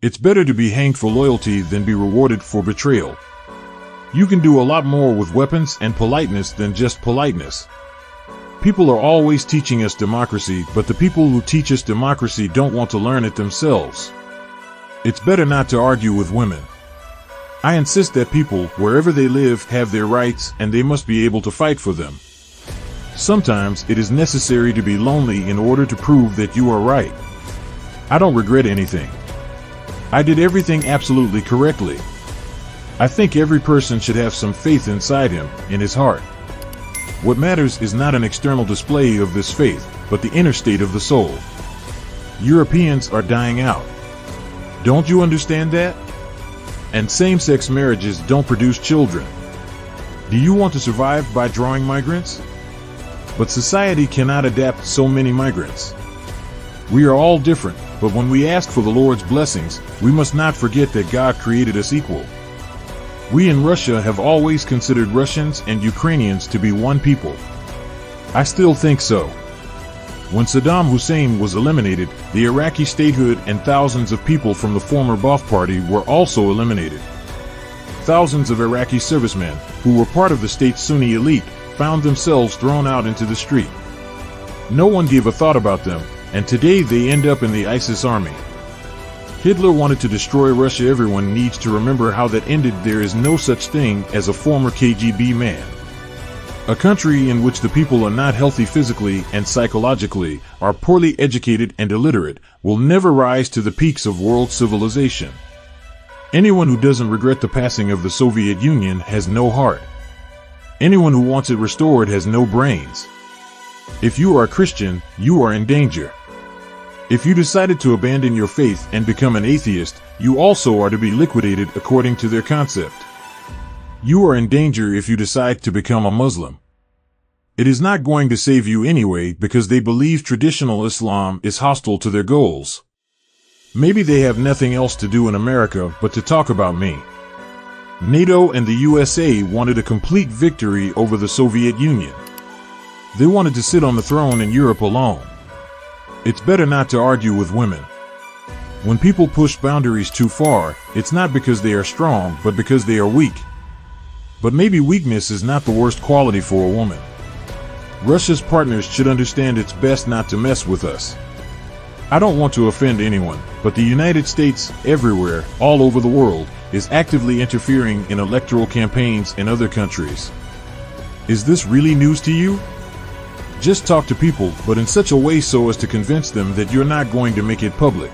It's better to be hanged for loyalty than be rewarded for betrayal. You can do a lot more with weapons and politeness than just politeness. People are always teaching us democracy, but the people who teach us democracy don't want to learn it themselves. It's better not to argue with women. I insist that people, wherever they live, have their rights, and they must be able to fight for them. Sometimes it is necessary to be lonely in order to prove that you are right. I don't regret anything. I did everything absolutely correctly. I think every person should have some faith inside him, in his heart. What matters is not an external display of this faith, but the inner state of the soul. Europeans are dying out. Don't you understand that? And same-sex marriages don't produce children. Do you want to survive by drawing migrants? But society cannot adapt so many migrants. We are all different, but when we ask for the Lord's blessings, we must not forget that God created us equal. We in Russia have always considered Russians and Ukrainians to be one people. I still think so. When Saddam Hussein was eliminated, the Iraqi statehood and thousands of people from the former Ba'ath Party were also eliminated. Thousands of Iraqi servicemen, who were part of the state's Sunni elite, found themselves thrown out into the street. No one gave a thought about them, and today they end up in the ISIS army. Hitler wanted to destroy Russia. Everyone needs to remember how that ended. There is no such thing as a former KGB man. A country in which the people are not healthy physically and psychologically, are poorly educated and illiterate, will never rise to the peaks of world civilization. Anyone who doesn't regret the passing of the Soviet Union has no heart. Anyone who wants it restored has no brains. If you are a Christian, you are in danger. If you decided to abandon your faith and become an atheist, you also are to be liquidated according to their concept. You are in danger if you decide to become a Muslim. It is not going to save you anyway because they believe traditional Islam is hostile to their goals. Maybe they have nothing else to do in America but to talk about me. NATO and the USA wanted a complete victory over the Soviet Union. They wanted to sit on the throne in Europe alone. It's better not to argue with women. When people push boundaries too far, it's not because they are strong, but because they are weak. But maybe weakness is not the worst quality for a woman. Russia's partners should understand it's best not to mess with us. I don't want to offend anyone, but the United States, everywhere, all over the world, is actively interfering in electoral campaigns in other countries. Is this really news to you? Just talk to people, but in such a way so as to convince them that you're not going to make it public.